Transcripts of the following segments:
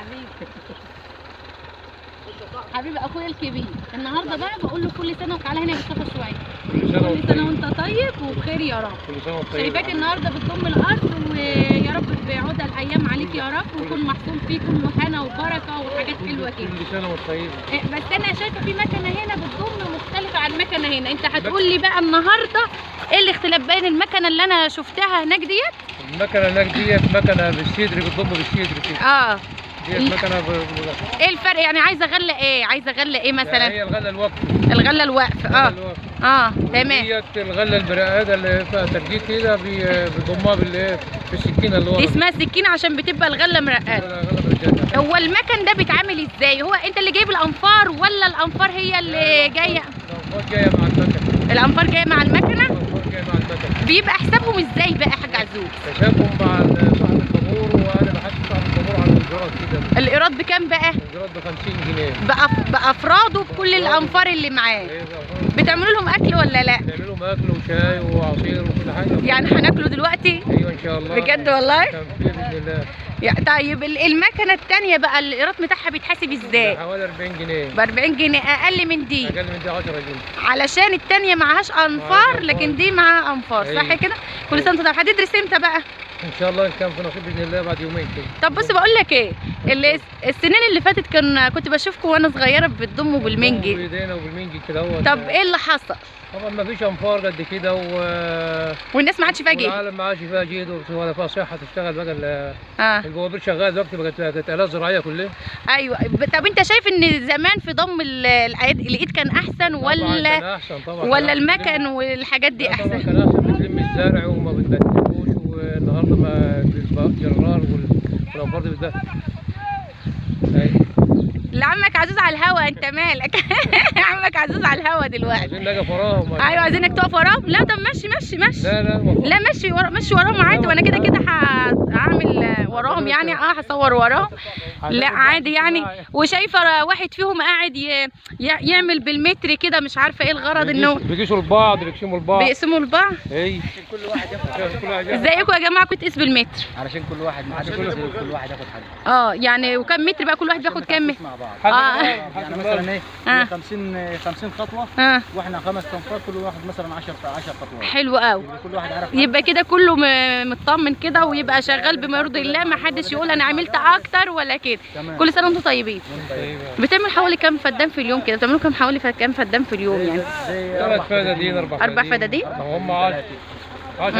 حبيبي حبيبي اخويا الكبير. النهارده بقى بقول له كل سنه وتعالى هنا يا مصطفى شويه. كل سنه وانت طيب وبخير يا رب. كل سنه وانت طيب. شايفاك النهارده بتضم الارض، ويا رب بعود الايام عليك يا رب، ويكون محصول فيه كله حنا وبركه وحاجات حلوه كده. كل سنه وانت طيب. بس انا شايفه في مكنه هنا بتضم مختلفه عن مكنه هنا. انت هتقول لي بقى النهارده ايه الاختلاف بين المكنه اللي انا شفتها هناك ديت؟ المكنه هناك ديت مكنه بالشيدر، بتضم بالشيدر كده. ديت مكنه ايه الفرق يعني؟ عايزه غله ايه؟ عايزه غله ايه مثلا؟ هي الغله الوقف. الغله الوقف. تمام. ديت الغله البرقاده اللي فيها ترجيت كده بيضمها بالسكينه اللي ورا. دي اسمها سكينه عشان بتبقى الغله مرقاده. هو المكن ده بيتعمل ازاي؟ هو انت اللي جايب الانفار ولا الانفار هي اللي جايه؟ الانفار جايه مع المكنه. الانفار جايه مع المكنه؟ الانفار جايه مع المكنه. بيبقى حسابهم ازاي بقى يا حاج عزوز؟ حسابهم مع صاحب الطابور، وانا بحاسب صاحب الطابور على الايجارات كده. الايراد بكام بقى؟ الايجارات ب 50 جنيه بافراده بكل الانفار اللي معاه. بتعملوا لهم اكل ولا لا؟ بنعمل لهم اكل وشاي وعصير وكل حاجه. يعني هناكله دلوقتي؟ ايوه ان شاء الله. بجد والله؟ باذن الله. طيب المكنه الثانيه بقى الايراد بتاعها بيتحاسب ازاي؟ حوالي 40 جنيه. ب 40 جنيه اقل من دي؟ اقل من دي 10 جنيه. علشان الثانيه معهاش انفار لكن دي معاها انفار. صح كده؟ كل سنه وانت طيب. هتدرس امتى بقى؟ ان شاء الله ان كان في نصيب باذن الله بعد يومين كده. طب بص بقول لك ايه، السنين اللي فاتت كنت بشوفكم وانا صغيره بتضموا بالمنجي. بايدينا وبالمنجي كده اهو. طب ايه اللي حصل؟ طبعا ما فيش انفار قد كده والناس ما عادش فيها جيد. والعالم ما عادش فيها جيد ولا فيها صحه تشتغل بقى. البوابير شغاله دلوقتي، بقت آلات زراعيه كلها. ايوه. طب انت شايف ان زمان في ضم الايد كان احسن ولا؟ كان احسن طبعا. ولا المكن والحاجات دي احسن؟ طبعا كان احسن، بتلم الزرع وما بتبهدلوش، والنهارده ما جرار والانفار دي بتبهدل. لعمك عزوز على الهوا، انت مالك؟ عمك عزوز على الهوا دلوقتي. عايزين نقف وراهم. ايوه عايزينك تقف وراهم. لا طب مشي مشي مشي. لا مشي وراهم عادي، وانا كده كده هعمل وراهم يعني. هصور وراهم. لا عادي يعني. وشايفه واحد فيهم قاعد يعمل بالمتر كده، مش عارفه ايه الغرض. انه بيقيسوا لبعض، بيقسموا لبعض. اي كل واحد ياخد. ازيكم يا جماعه؟ كنت تقيس بالمتر علشان كل واحد كل واحد ياخد حاجه. يعني وكم متر بقى؟ كل واحد بياخد كام متر مع بعض؟ يعني مثلا ايه 50 خطوه، واحنا 5 تنفار، كل واحد مثلا 10 خطوات. حلو قوي. كل واحد عارف. يبقى كده كله مطمن كده، ويبقى شغال بما يرضي الله، ما حدش يقول انا عملت اكتر ولا كده. كل سنه وانتم طيبين. بتعمل حوالي كام فدان في اليوم كده؟ بتعملوا حوالي كام فدان في اليوم يعني؟ 3 فدادين 4 فدادين. هم 10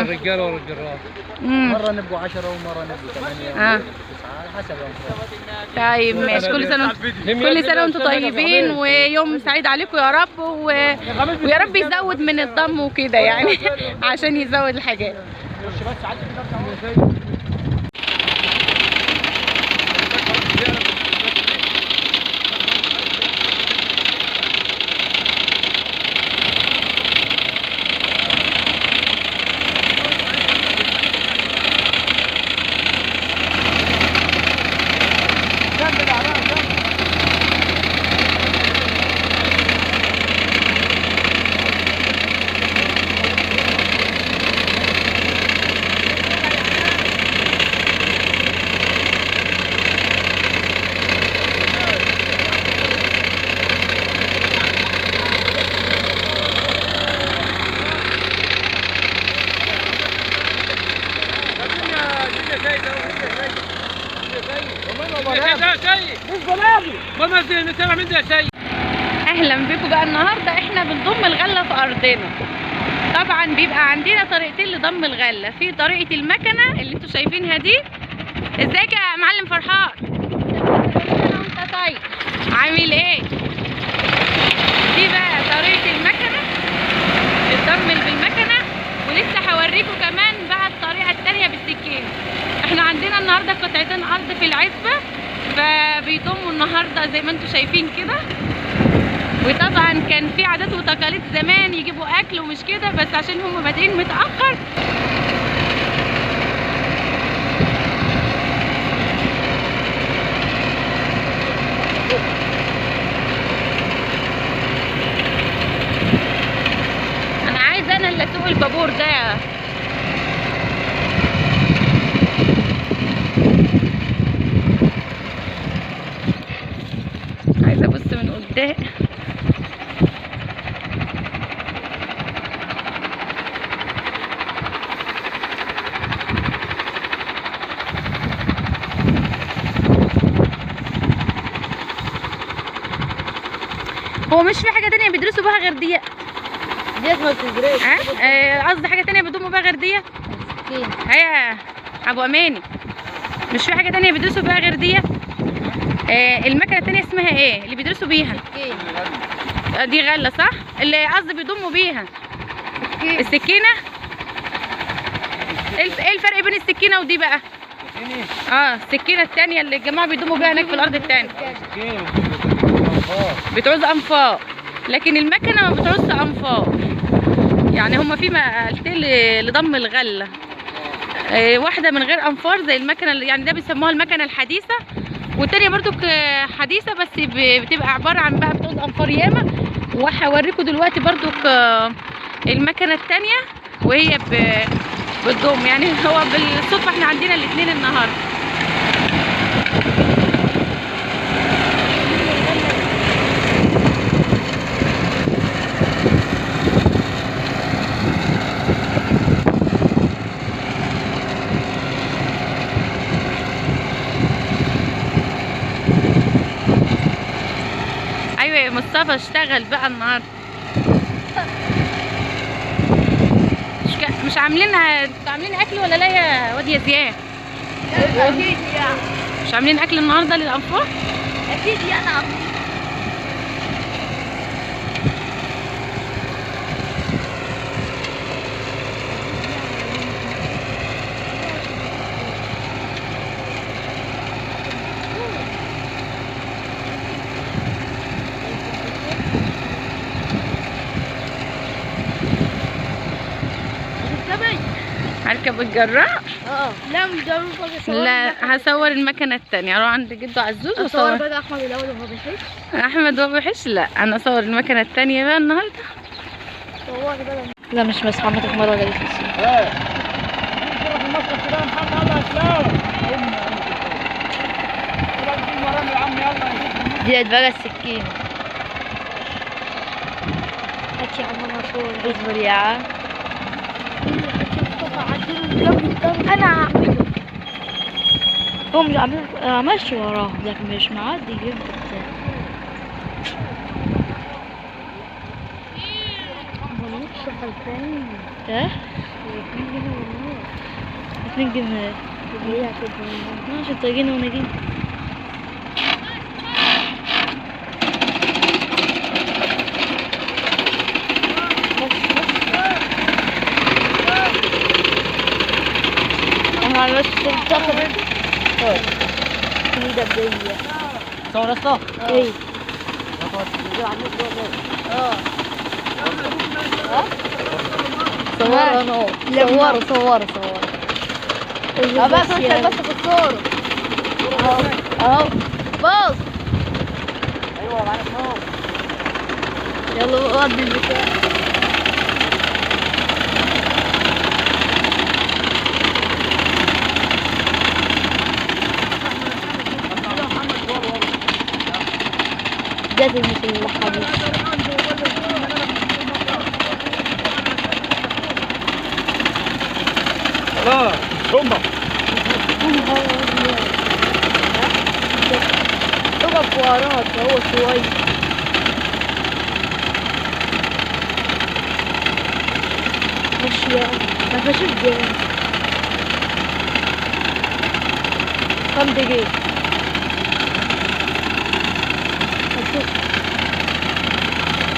رجاله ورا الجرار. مره نبقوا 10 ومره نبقوا 8 9 حسب. طيب ماشي. كل سنه وانتم طيبين، ويوم سعيد عليكم يا رب، ويا رب يزود من الضم وكده يعني عشان يزود الحاجات. اهلا بكم بقى. النهارده احنا بنضم الغله في ارضنا. طبعا بيبقى عندنا طريقتين لضم الغله. في طريقه المكنه اللي انتوا شايفينها دي. ازيك يا معلم فرحان؟ انت طيب عامل ايه؟ دي بقى طريقه المكنه، الضم بالمكنه. ولسه هوريكم كمان بقى الطريقه الثانيه بالسكينه. احنا عندنا النهارده قطعتين ارض في العزبه، فبيضموا النهارده زي ما انتم شايفين كده. وطبعا كان في عادات وتقاليد زمان يجيبوا اكل ومش كده، بس عشان هم بادئين متاخر انا عايزه انا اللي اسوق البابور ده. مش في حاجه تانية بيدرسوا بها غير دي؟ ديت ما بتدرس. قصدي حاجه تانية بيضموا بها غير دي؟ هي ابو اماني، مش في حاجه تانية بيدرسوا بها غير دي؟ المكنه التانية اسمها ايه اللي بيدرسوا بيها؟ دي غله صح؟ اللي قصدي بيضموا بيها السكينه. ايه الفرق بين السكينه ودي بقى؟ السكينه التانية اللي الجماعه بيضموا بيها هناك في الارض التانية بتعوز انفاق، لكن المكنه ما بتعوزش انفاق. يعني هما في مقالتين لضم الغله، واحده من غير انفار زي المكنه يعني ده بيسموها المكنه الحديثه، والتانية برضو حديثه بس بتبقى عباره عن بقى بتعوز انفار ياما. وهوريكم دلوقتي برضو المكنه التانية وهي بتضم. يعني هو بالصدفه احنا عندنا الاثنين النهارده. ايوه يا مصطفى اشتغل بقى النهارده. مش عاملين اكل ولا لا يا واد يا زياد؟ اكيد يعني. مش عاملين اكل النهارده للانفار؟ اكيد يعني. هركب الجراء؟ لا مش ضروري. لا هصور المكنه التانية، اروح عند جدو عزوز واصور بقى احمد الاول وما بيحش. احمد ما بيحش. لا انا اصور المكنه التانية بقى النهارده. صوري بقى. لا مش مسحه ما تكمل ولا لسه. دي بقى السكينه. هات يا عم منصور. اصبر يا عم. انا هعمله. هو مش ماشي وراه لكن مش معدي جدا. ده 2 جنيه. ماشي طايقين ونجين. انا بس تاخد من دبيه. صور اسطى. ايه صور انا صور بس انت بس في الصورة اهو باص. ايوه معانا صور. يلا ودي البتاع. جات مثل الحديث. لا صمبا. اقف وراك هو شوي. مش ما فيش الجيم. كم دقيقة؟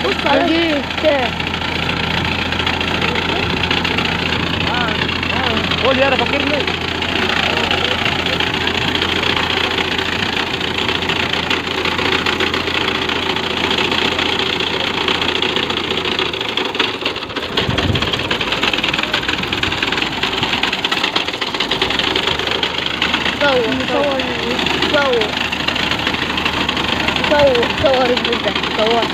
بص على الجيم. قول يا انا فاكرني. صور الجدة. صور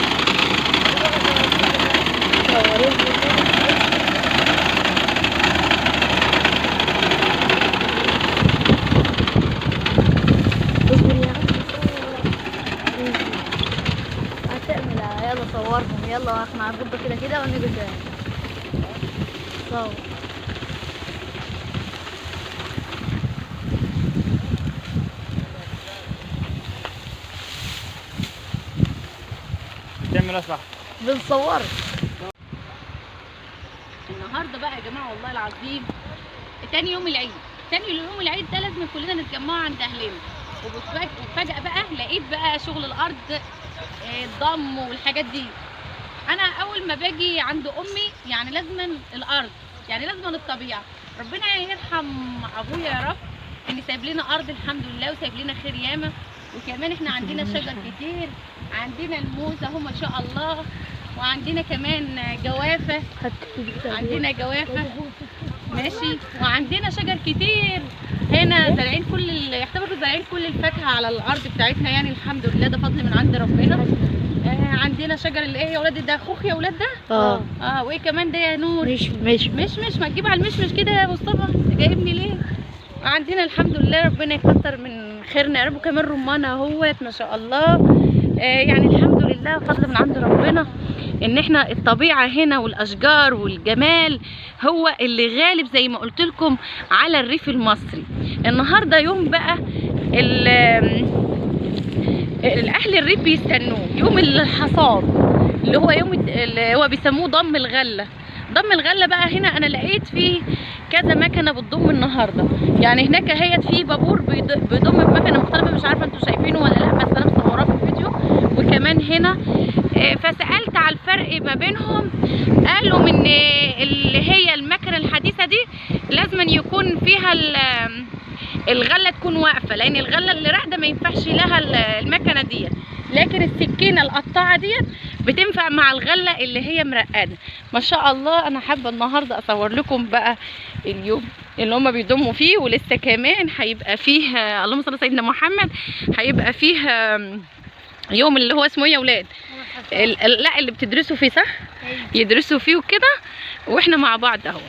يلا صورهم. يلا احنا هنغض كده ونيجي تاني. صور. بنعملها صح. بنصور. النهارده بقى يا جماعه والله العظيم تاني يوم العيد. تاني يوم العيد ده لازم كلنا نتجمعوا عند اهلنا. وفجأة بقى لقيت بقى شغل الارض، الضم والحاجات دي. انا اول ما باجي عند امي يعني لازما الارض، يعني لازما الطبيعه. ربنا يرحم ابويا يا رب ان سايب لنا ارض الحمد لله وسايب لنا خير ياما. وكمان احنا عندنا شجر كتير، عندنا الموز اهو ما شاء الله، وعندنا كمان جوافه، عندنا جوافه ماشي، وعندنا شجر كتير هنا زارعين يعتبروا زارعين كل الفاكهه على الارض بتاعتنا يعني الحمد لله، ده فضل من عند ربنا. عندنا شجر اللي ايه يا ولاد ده؟ خوخ يا ولاد ده؟ وايه كمان ده يا نور؟ مش ما تجيب على المشمش كده يا مصطفى، انت جايبني ليه؟ عندنا الحمد لله ربنا يكتر من خيرنا يا رب. وكمان رمان اهوت ما شاء الله. يعني الحمد لله فضل من عند ربنا ان احنا الطبيعه هنا والاشجار والجمال هو اللي غالب زي ما قلت لكم على الريف المصري. النهارده يوم بقى الاهل الريف بيستنوه، يوم الحصاد اللي هو يوم اللي هو بيسموه ضم الغله. ضم الغله بقى هنا انا لقيت فيه كذا مكنه بتضم النهارده، يعني هناك اهيت في بابور بيضم بمكنه مختلفه، مش عارفه انتوا شايفينه ولا لا بس انا مصوراه في الفيديو. وكمان هنا فسالت على الفرق ما بينهم، قالوا من اللي هي المكنه الحديثه دي لازم يكون فيها الغله تكون واقفه، لان الغله اللي راقده ما ينفعش لها المكنه ديت، لكن السكينه القطاعه ديت بتنفع مع الغله اللي هي مرقده ما شاء الله. انا حابه النهارده اصور لكم بقى اليوم اللي هم بيضموا فيه، ولسه كمان هيبقى فيه اللهم صل على سيدنا محمد، هيبقى فيه يوم اللي هو اسمه ايه يا ولاد؟ لا اللي بتدرسوا فيه صح؟ يدرسوا فيه وكده، واحنا مع بعض اهو.